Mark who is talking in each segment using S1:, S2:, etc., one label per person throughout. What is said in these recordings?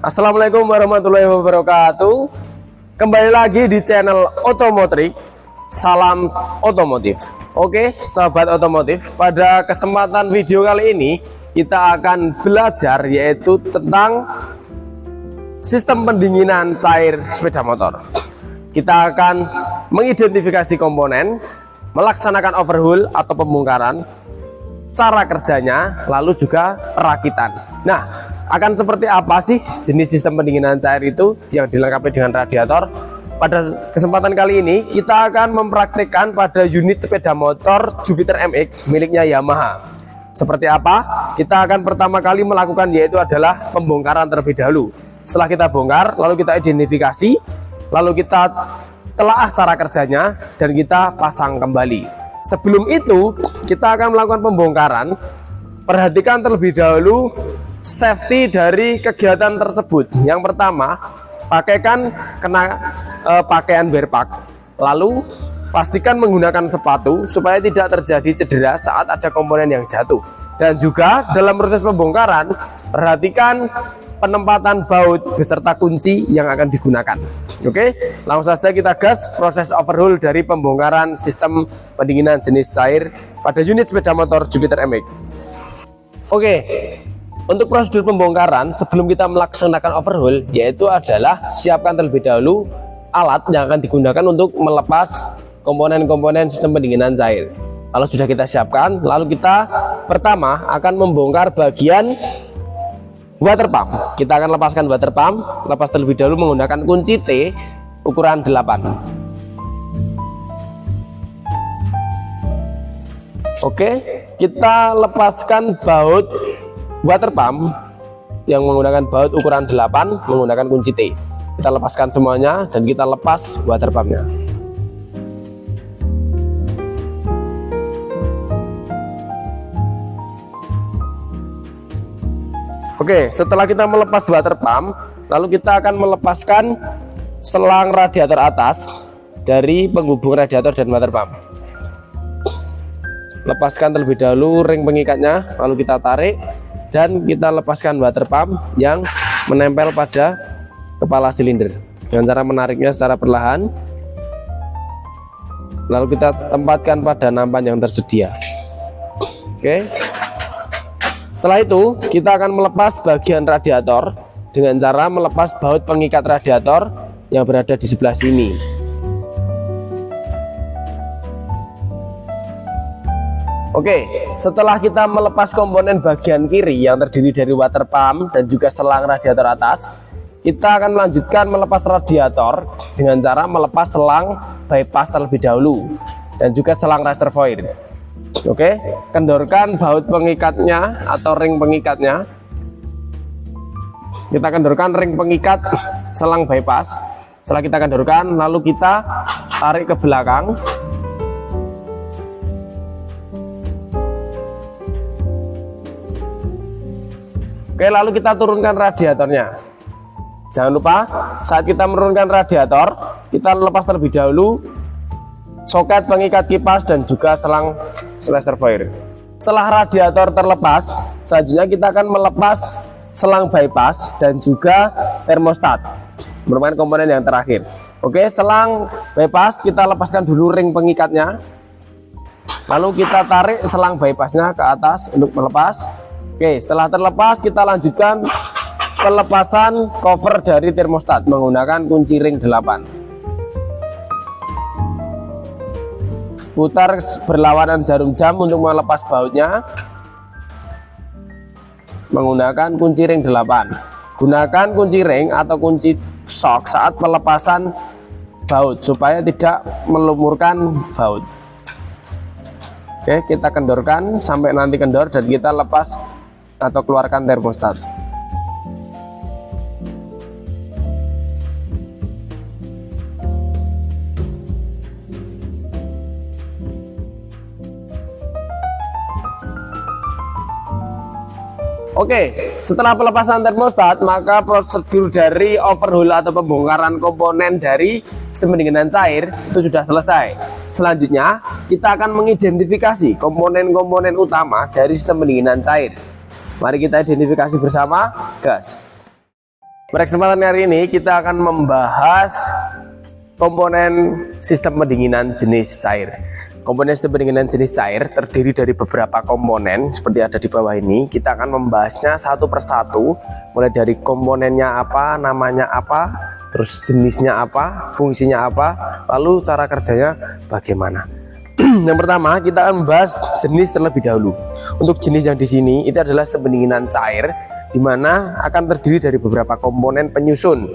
S1: Assalamualaikum warahmatullahi wabarakatuh. Kembali lagi di channel Otomotrik. Salam otomotif. Oke, sahabat otomotif, pada kesempatan video kali ini kita akan belajar yaitu tentang sistem pendinginan cair sepeda motor. Kita akan mengidentifikasi komponen, melaksanakan overhaul atau pembongkaran, cara kerjanya, lalu juga perakitan. Nah, akan seperti apa sih jenis sistem pendinginan cair itu yang dilengkapi dengan radiator? Pada kesempatan kali ini kita akan mempraktikkan pada unit sepeda motor Jupiter MX miliknya Yamaha. Seperti apa? Kita akan pertama kali melakukan yaitu adalah pembongkaran terlebih dahulu. Setelah kita bongkar, lalu kita identifikasi, lalu kita telaah cara kerjanya dan kita pasang kembali. Sebelum itu kita akan melakukan pembongkaran. Perhatikan terlebih dahulu safety dari kegiatan tersebut. Yang pertama, pakaikan pakaian wear pack. Lalu pastikan menggunakan sepatu supaya tidak terjadi cedera saat ada komponen yang jatuh. Dan juga dalam proses pembongkaran, perhatikan penempatan baut beserta kunci yang akan digunakan. Oke, langsung saja kita gas proses overhaul dari pembongkaran sistem pendinginan jenis cair pada unit sepeda motor Jupiter MX. Oke, untuk prosedur pembongkaran sebelum kita melaksanakan overhaul yaitu adalah siapkan terlebih dahulu alat yang akan digunakan untuk melepas komponen-komponen sistem pendinginan cair. Kalau sudah kita siapkan, lalu kita pertama akan membongkar bagian water pump. Kita akan lepaskan water pump, lepas terlebih dahulu menggunakan kunci T ukuran 8. Oke, kita lepaskan baut water pump yang menggunakan baut ukuran 8 menggunakan kunci T. Kita lepaskan semuanya dan kita lepas water pumpnya. Oke, setelah kita melepas water pump, lalu kita akan melepaskan selang radiator atas dari penghubung radiator dan water pump. Lepaskan terlebih dahulu ring pengikatnya, lalu kita tarik dan kita lepaskan water pump yang menempel pada kepala silinder dengan cara menariknya secara perlahan, lalu kita tempatkan pada nampan yang tersedia. Oke, setelah itu kita akan melepas bagian radiator dengan cara melepas baut pengikat radiator yang berada di sebelah sini. Oke, setelah kita melepas komponen bagian kiri yang terdiri dari water pump dan juga selang radiator atas, kita akan melanjutkan melepas radiator dengan cara melepas selang bypass terlebih dahulu dan juga selang reservoir. Oke, kendorkan baut pengikatnya atau ring pengikatnya. Kita kendorkan ring pengikat selang bypass. Setelah kita kendorkan, lalu kita tarik ke belakang. Oke, lalu kita turunkan radiatornya. Jangan lupa saat kita menurunkan radiator, kita lepas terlebih dahulu soket pengikat kipas dan juga selang reservoir. Setelah radiator terlepas, selanjutnya kita akan melepas selang bypass dan juga termostat, merupakan komponen yang terakhir. Oke, selang bypass kita lepaskan dulu ring pengikatnya, lalu kita tarik selang bypassnya ke atas untuk melepas. Oke, setelah terlepas kita lanjutkan pelepasan cover dari termostat menggunakan kunci ring 8. Putar berlawanan jarum jam untuk melepas bautnya menggunakan kunci ring 8. Gunakan kunci ring atau kunci shock saat pelepasan baut supaya tidak melumurkan baut. Oke, kita kendorkan sampai nanti kendor dan kita lepas atau keluarkan termostat. Oke, setelah pelepasan termostat, maka prosedur dari overhaul atau pembongkaran komponen dari sistem pendinginan cair itu sudah selesai. Selanjutnya, kita akan mengidentifikasi komponen-komponen utama dari sistem pendinginan cair. Mari kita identifikasi bersama, gas. Pada kesempatan hari ini kita akan membahas komponen sistem pendinginan jenis cair. Komponen sistem pendinginan jenis cair terdiri dari beberapa komponen seperti ada di bawah ini. Kita akan membahasnya satu persatu, mulai dari komponennya apa, namanya apa, terus jenisnya apa, fungsinya apa, lalu cara kerjanya bagaimana. Yang pertama kita akan membahas jenis terlebih dahulu. Untuk jenis yang di sini itu adalah sistem pendinginan cair, di mana akan terdiri dari beberapa komponen penyusun.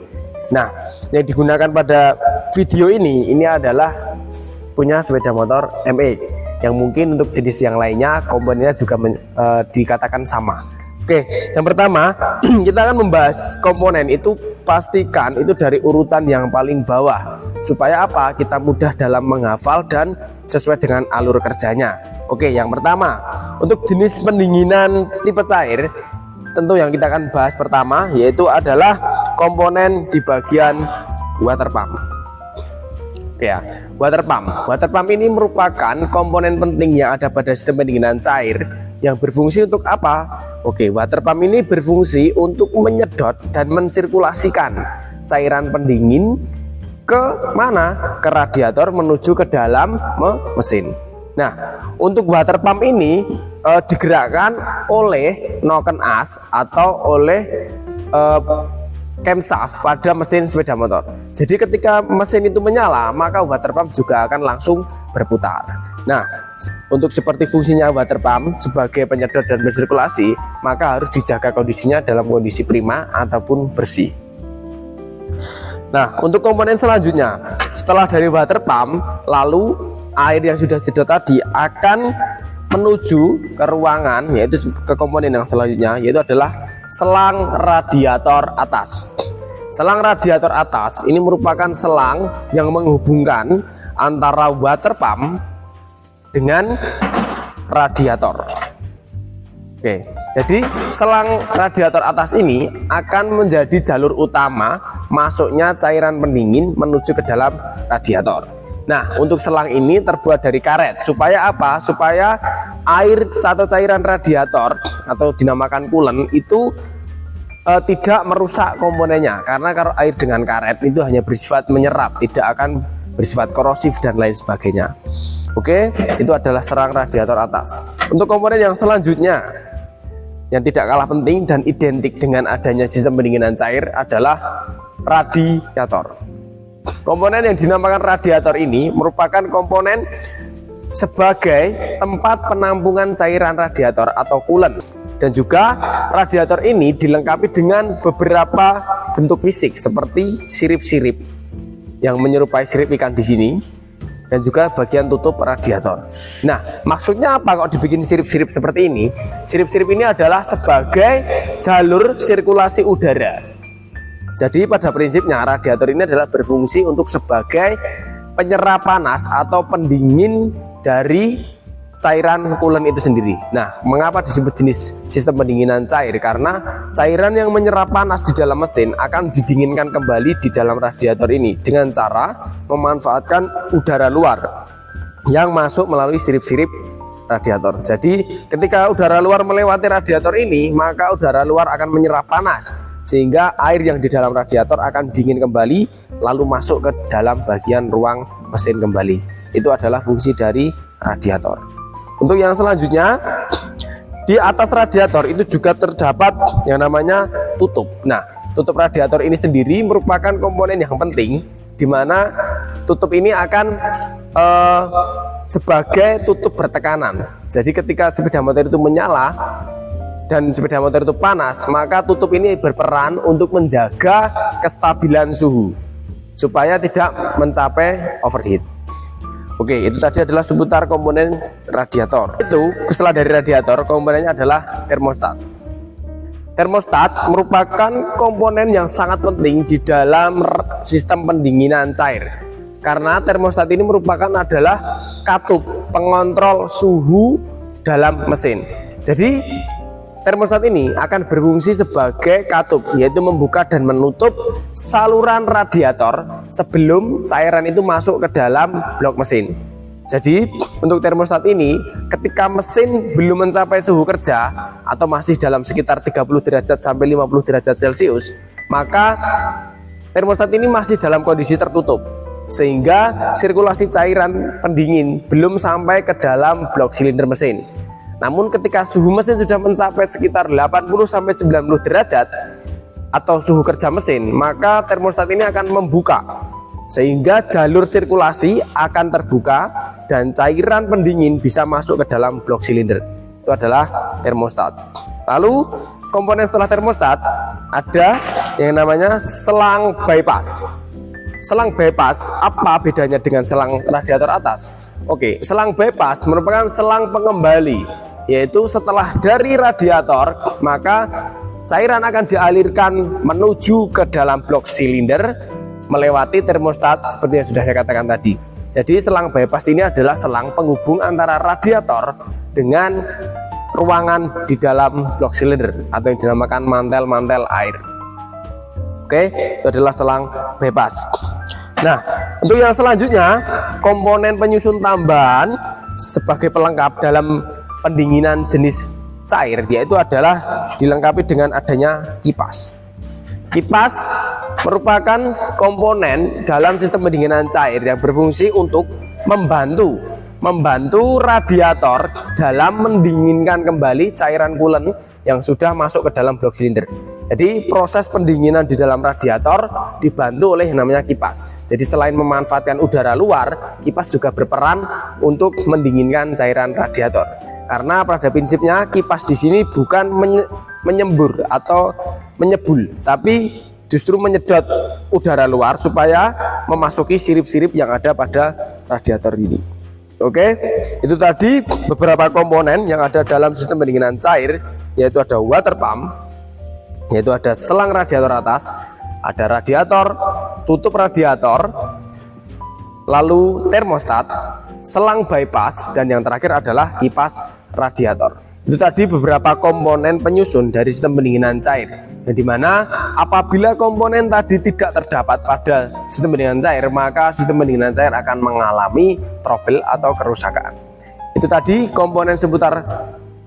S1: Nah, yang digunakan pada video ini adalah punya sepeda motor ME, yang mungkin untuk jenis yang lainnya komponennya juga dikatakan sama. Oke, yang pertama kita akan membahas komponen itu, pastikan itu dari urutan yang paling bawah supaya apa? Kita mudah dalam menghafal dan sesuai dengan alur kerjanya. Oke, yang pertama untuk jenis pendinginan tipe cair, tentu yang kita akan bahas pertama yaitu adalah komponen di bagian water pump. Ya, water pump. Water pump ini merupakan komponen penting yang ada pada sistem pendinginan cair yang berfungsi untuk apa? Oke, water pump ini berfungsi untuk menyedot dan mensirkulasikan cairan pendingin ke mana? Ke radiator menuju ke dalam mesin. Nah, untuk water pump ini digerakkan oleh noken as atau oleh camshaft pada mesin sepeda motor. Jadi ketika mesin itu menyala, maka water pump juga akan langsung berputar. Nah, untuk seperti fungsinya water pump sebagai penyedot dan bersirkulasi, maka harus dijaga kondisinya dalam kondisi prima ataupun bersih. Nah, untuk komponen selanjutnya, setelah dari water pump, lalu air yang sudah sedot tadi akan menuju ke ruangan, yaitu ke komponen yang selanjutnya, yaitu adalah selang radiator atas. Selang radiator atas ini merupakan selang yang menghubungkan antara water pump dengan radiator. Oke, jadi selang radiator atas ini akan menjadi jalur utama masuknya cairan pendingin menuju ke dalam radiator. Nah, untuk selang ini terbuat dari karet. Supaya apa? Supaya air atau cairan radiator atau dinamakan coolant itu tidak merusak komponennya. Karena kalau air dengan karet itu hanya bersifat menyerap, tidak akan bersifat korosif dan lain sebagainya. Oke, itu adalah selang radiator atas. Untuk komponen yang selanjutnya yang tidak kalah penting dan identik dengan adanya sistem pendinginan cair adalah radiator. Komponen yang dinamakan radiator ini merupakan komponen sebagai tempat penampungan cairan radiator atau coolant, dan juga radiator ini dilengkapi dengan beberapa bentuk fisik seperti sirip-sirip yang menyerupai sirip ikan di sini, dan juga bagian tutup radiator. Nah, maksudnya apa kok dibikin sirip-sirip seperti ini? Sirip-sirip ini adalah sebagai jalur sirkulasi udara. Jadi pada prinsipnya radiator ini adalah berfungsi untuk sebagai penyerap panas atau pendingin dari cairan coolant itu sendiri. Nah, mengapa disebut jenis sistem pendinginan cair? Karena cairan yang menyerap panas di dalam mesin akan didinginkan kembali di dalam radiator ini dengan cara memanfaatkan udara luar yang masuk melalui sirip-sirip radiator. Jadi ketika udara luar melewati radiator ini, maka udara luar akan menyerap panas sehingga air yang di dalam radiator akan dingin kembali lalu masuk ke dalam bagian ruang mesin kembali. Itu adalah fungsi dari radiator. Untuk yang selanjutnya, di atas radiator itu juga terdapat yang namanya tutup. Nah, tutup radiator ini sendiri merupakan komponen yang penting, di mana tutup ini akan sebagai tutup bertekanan. Jadi ketika sepeda motor itu menyala dan sepeda motor itu panas, maka tutup ini berperan untuk menjaga kestabilan suhu supaya tidak mencapai overheat. Oke, itu tadi adalah seputar komponen radiator. Itu setelah dari radiator, komponennya adalah termostat. Termostat merupakan komponen yang sangat penting di dalam sistem pendinginan cair, karena termostat ini merupakan adalah katup pengontrol suhu dalam mesin. Jadi termostat ini akan berfungsi sebagai katup, yaitu membuka dan menutup saluran radiator sebelum cairan itu masuk ke dalam blok mesin. Jadi untuk termostat ini ketika mesin belum mencapai suhu kerja atau masih dalam sekitar 30 derajat sampai 50 derajat Celcius, maka termostat ini masih dalam kondisi tertutup sehingga sirkulasi cairan pendingin belum sampai ke dalam blok silinder mesin. Namun ketika suhu mesin sudah mencapai sekitar 80 sampai 90 derajat atau suhu kerja mesin, maka termostat ini akan membuka sehingga jalur sirkulasi akan terbuka dan cairan pendingin bisa masuk ke dalam blok silinder. Itu adalah termostat. Lalu komponen setelah termostat ada yang namanya selang bypass. Selang bypass apa bedanya dengan selang radiator atas? Oke, selang bypass merupakan selang pengembali, yaitu setelah dari radiator maka cairan akan dialirkan menuju ke dalam blok silinder melewati termostat seperti yang sudah saya katakan tadi. Jadi selang bypass ini adalah selang penghubung antara radiator dengan ruangan di dalam blok silinder atau yang dinamakan mantel-mantel air. Oke, itu adalah selang bypass. Nah, untuk yang selanjutnya, komponen penyusun tambahan sebagai pelengkap dalam pendinginan jenis cair, yaitu adalah dilengkapi dengan adanya kipas. Kipas merupakan komponen dalam sistem pendinginan cair yang berfungsi untuk membantu radiator dalam mendinginkan kembali cairan coolant yang sudah masuk ke dalam blok silinder. Jadi proses pendinginan di dalam radiator dibantu oleh yang namanya kipas. Jadi selain memanfaatkan udara luar, kipas juga berperan untuk mendinginkan cairan radiator. Karena pada prinsipnya kipas di sini bukan menyembur atau menyebul, tapi justru menyedot udara luar supaya memasuki sirip-sirip yang ada pada radiator ini. Oke, itu tadi beberapa komponen yang ada dalam sistem pendinginan cair, yaitu ada water pump, yaitu ada selang radiator atas, ada radiator, tutup radiator, lalu termostat, selang bypass, dan yang terakhir adalah kipas radiator. Itu tadi beberapa komponen penyusun dari sistem pendinginan cair, yang dimana apabila komponen tadi tidak terdapat pada sistem pendinginan cair, maka sistem pendinginan cair akan mengalami trouble atau kerusakan. Itu tadi komponen seputar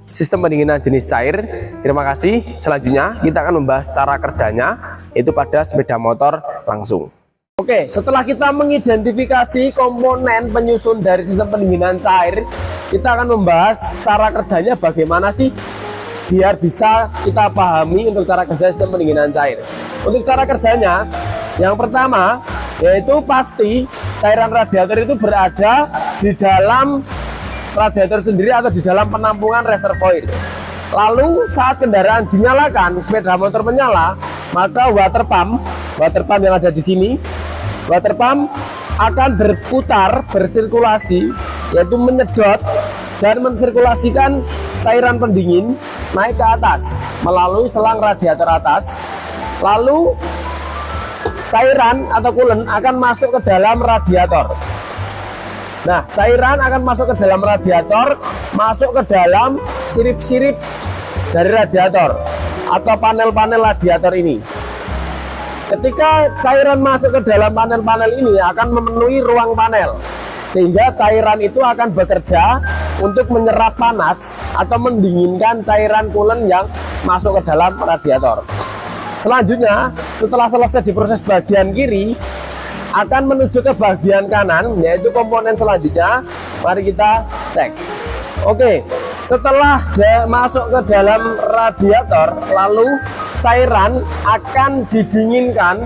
S1: sistem pendinginan jenis cair. Terima kasih. Selanjutnya kita akan membahas cara kerjanya, yaitu pada sepeda motor langsung. Oke, setelah kita mengidentifikasi komponen penyusun dari sistem pendinginan cair, kita akan membahas cara kerjanya bagaimana sih biar bisa kita pahami untuk cara kerja sistem pendinginan cair. Untuk cara kerjanya, yang pertama yaitu pasti cairan radiator itu berada di dalam radiator sendiri atau di dalam penampungan reservoir. Lalu saat kendaraan dinyalakan, sepeda motor menyala, maka water pump yang ada di sini, water pump akan berputar, bersirkulasi, yaitu menyedot dan mensirkulasikan cairan pendingin naik ke atas melalui selang radiator atas. Lalu cairan atau coolant akan masuk ke dalam radiator. Nah, cairan akan masuk ke dalam radiator, masuk ke dalam sirip-sirip dari radiator atau panel-panel radiator ini. Ketika cairan masuk ke dalam panel-panel ini akan memenuhi ruang panel, sehingga cairan itu akan bekerja untuk menyerap panas atau mendinginkan cairan coolant yang masuk ke dalam radiator. Selanjutnya, setelah selesai di proses bagian kiri, akan menuju ke bagian kanan, yaitu komponen selanjutnya. Mari kita cek. Oke, setelah masuk ke dalam radiator, lalu cairan akan didinginkan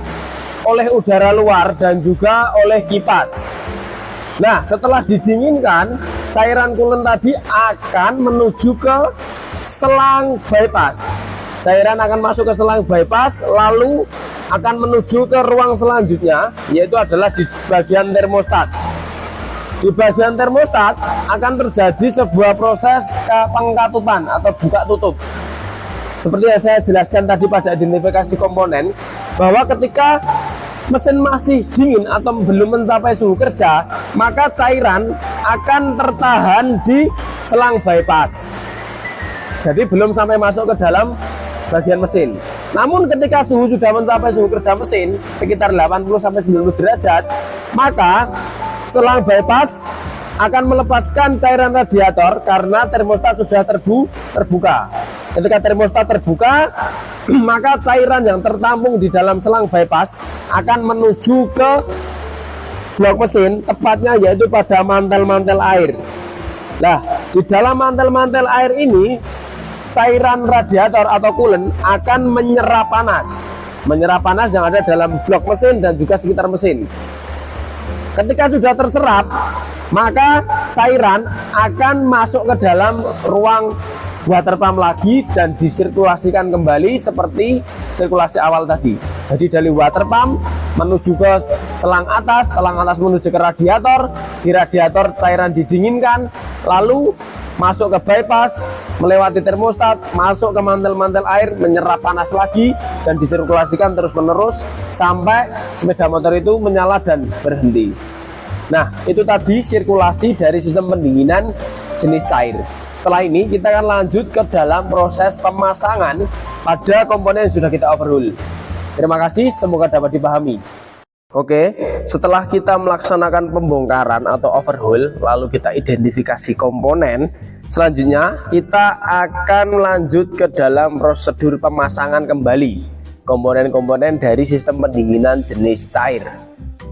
S1: oleh udara luar dan juga oleh kipas. Nah, setelah didinginkan, cairan coolant tadi akan menuju ke selang bypass. Cairan akan masuk ke selang bypass, lalu akan menuju ke ruang selanjutnya, yaitu adalah di bagian termostat. Di bagian termostat akan terjadi sebuah proses pengkatupan atau buka tutup. Seperti yang saya jelaskan tadi pada identifikasi komponen, bahwa ketika mesin masih dingin atau belum mencapai suhu kerja, maka cairan akan tertahan di selang bypass. Jadi belum sampai masuk ke dalam bagian mesin. Namun ketika suhu sudah mencapai suhu kerja mesin sekitar 80 sampai 90 derajat, maka selang bypass akan melepaskan cairan radiator karena termostat sudah terbuka. Ketika termostat terbuka, maka cairan yang tertampung di dalam selang bypass akan menuju ke blok mesin, tepatnya yaitu pada mantel-mantel air. Nah, di dalam mantel-mantel air ini cairan radiator atau coolant akan menyerap panas yang ada dalam blok mesin dan juga sekitar mesin. Ketika sudah terserap, maka cairan akan masuk ke dalam ruang water pump lagi dan disirkulasikan kembali seperti sirkulasi awal tadi. Jadi dari water pump menuju ke selang atas menuju ke radiator, di radiator cairan didinginkan, lalu masuk ke bypass, melewati termostat, masuk ke mantel-mantel air, menyerap panas lagi dan disirkulasikan terus-menerus sampai sepeda motor itu menyala dan berhenti. Nah, itu tadi sirkulasi dari sistem pendinginan jenis cair. Setelah ini kita akan lanjut ke dalam proses pemasangan pada komponen yang sudah kita overhaul. Terima kasih, semoga dapat dipahami. Oke, setelah kita melaksanakan pembongkaran atau overhaul, lalu kita identifikasi komponen, selanjutnya kita akan lanjut ke dalam prosedur pemasangan kembali komponen-komponen dari sistem pendinginan jenis cair.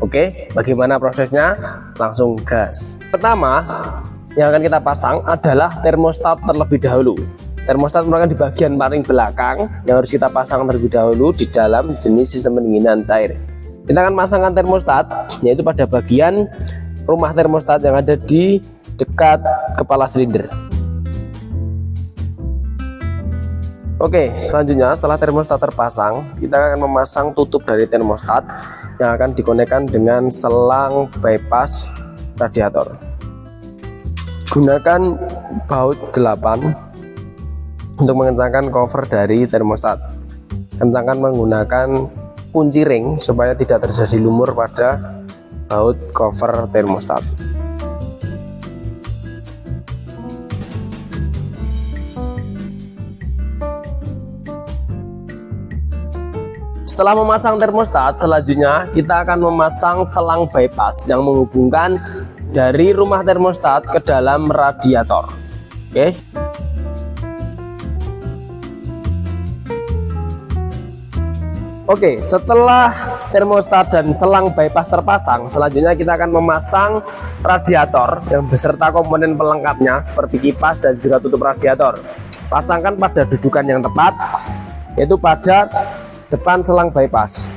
S1: Oke, bagaimana prosesnya? Langsung gas. Pertama, yang akan kita pasang adalah termostat terlebih dahulu. Termostat merupakan di bagian paling belakang yang harus kita pasang terlebih dahulu di dalam jenis sistem pendinginan cair. Kita akan pasangkan termostat yaitu pada bagian rumah termostat yang ada di dekat kepala silinder. Oke, selanjutnya setelah termostat terpasang, kita akan memasang tutup dari termostat yang akan dikonekkan dengan selang bypass radiator. Gunakan baut 8 untuk mengencangkan cover dari termostat. Kencangkan menggunakan kunci ring supaya tidak terjadi lumur pada baut cover termostat. Setelah memasang termostat, selanjutnya kita akan memasang selang bypass yang menghubungkan dari rumah termostat ke dalam radiator. Oke. Oke, setelah termostat dan selang bypass terpasang, selanjutnya kita akan memasang radiator yang beserta komponen pelengkapnya seperti kipas dan juga tutup radiator. Pasangkan pada dudukan yang tepat, yaitu pada depan selang bypass.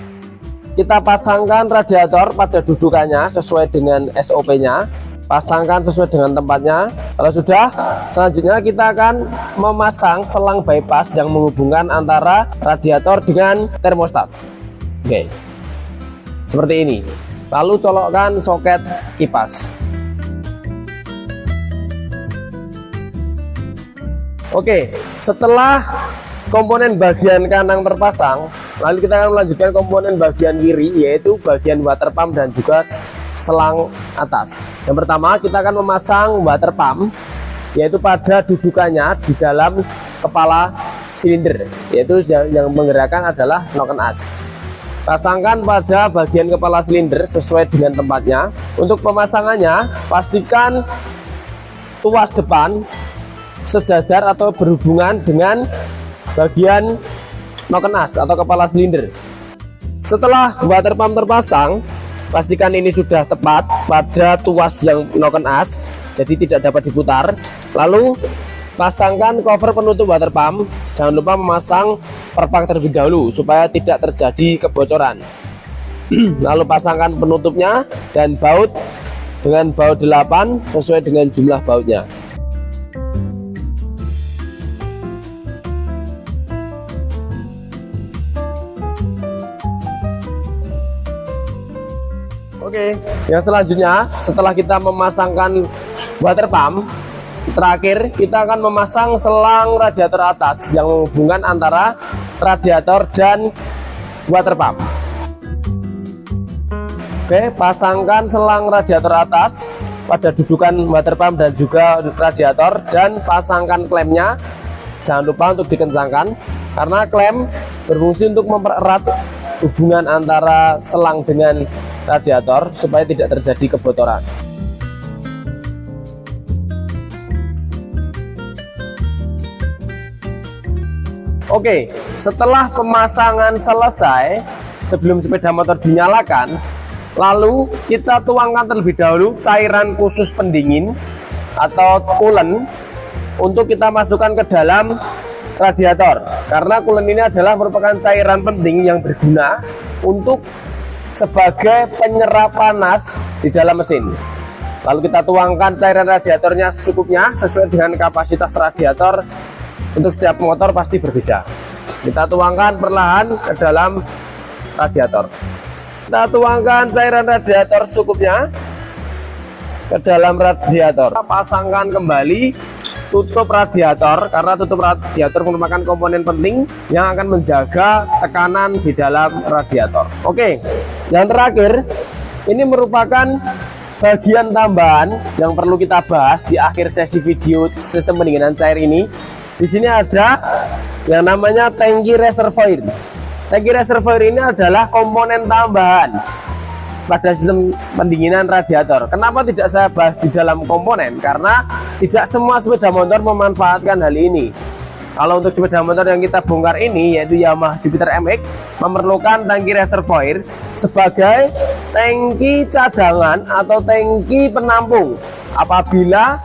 S1: Kita pasangkan radiator pada dudukannya sesuai dengan SOP-nya. Pasangkan sesuai dengan tempatnya. Kalau sudah, selanjutnya kita akan memasang selang bypass yang menghubungkan antara radiator dengan termostat. Oke, seperti ini. Lalu colokkan soket kipas. Oke, setelah komponen bagian kanan terpasang, lalu kita akan melanjutkan komponen bagian kiri, yaitu bagian water pump dan juga selang atas. Yang pertama, kita akan memasang water pump, yaitu pada dudukannya di dalam kepala silinder, yaitu yang menggerakkan adalah noken as. Pasangkan pada bagian kepala silinder sesuai dengan tempatnya. Untuk pemasangannya, pastikan tuas depan sejajar atau berhubungan dengan bagian noken as atau kepala silinder. Setelah water pump terpasang, pastikan ini sudah tepat pada tuas yang noken as, jadi tidak dapat diputar. Lalu pasangkan cover penutup water pump. Jangan lupa memasang perpak terlebih dahulu supaya tidak terjadi kebocoran. Lalu pasangkan penutupnya dan baut dengan baut 8 sesuai dengan jumlah bautnya. Oke, yang selanjutnya setelah kita memasangkan water pump, terakhir kita akan memasang selang radiator atas yang menghubungkan antara radiator dan water pump. Oke, pasangkan selang radiator atas pada dudukan water pump dan juga radiator, dan pasangkan klemnya. Jangan lupa untuk dikencangkan karena klem berfungsi untuk mempererat hubungan antara selang dengan radiator supaya tidak terjadi kebocoran. Oke, setelah pemasangan selesai, sebelum sepeda motor dinyalakan, lalu kita tuangkan terlebih dahulu cairan khusus pendingin atau coolant untuk kita masukkan ke dalam radiator, karena coolant ini adalah merupakan cairan penting yang berguna untuk sebagai penyerap panas di dalam mesin. Lalu kita tuangkan cairan radiatornya secukupnya sesuai dengan kapasitas radiator. Untuk setiap motor pasti berbeda. Kita tuangkan perlahan ke dalam radiator. Kita tuangkan cairan radiator secukupnya ke dalam radiator. Kita pasangkan kembali tutup radiator, karena tutup radiator merupakan komponen penting yang akan menjaga tekanan di dalam radiator. Oke, yang terakhir, ini merupakan bagian tambahan yang perlu kita bahas di akhir sesi video sistem pendinginan cair ini. Di sini ada yang namanya tangki reservoir. Tangki reservoir ini adalah komponen tambahan pada sistem pendinginan radiator. Kenapa tidak saya bahas di dalam komponen? Karena tidak semua sepeda motor memanfaatkan hal ini. Kalau untuk sepeda motor yang kita bongkar ini, yaitu Yamaha Jupiter MX, memerlukan tangki reservoir sebagai tangki cadangan atau tangki penampung apabila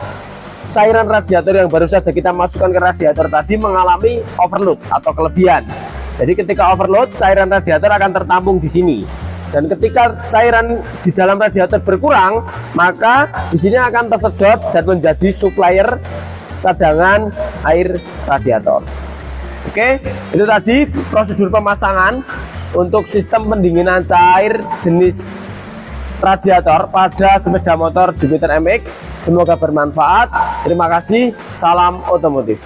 S1: cairan radiator yang baru saja kita masukkan ke radiator tadi mengalami overload atau kelebihan. Jadi ketika overload, cairan radiator akan tertampung di sini. Dan ketika cairan di dalam radiator berkurang, maka di sini akan tersedot dan menjadi supplier cadangan air radiator. Oke, itu tadi prosedur pemasangan untuk sistem pendinginan cair jenis radiator pada sepeda motor Jupiter MX. Semoga bermanfaat. Terima kasih. Salam otomotif.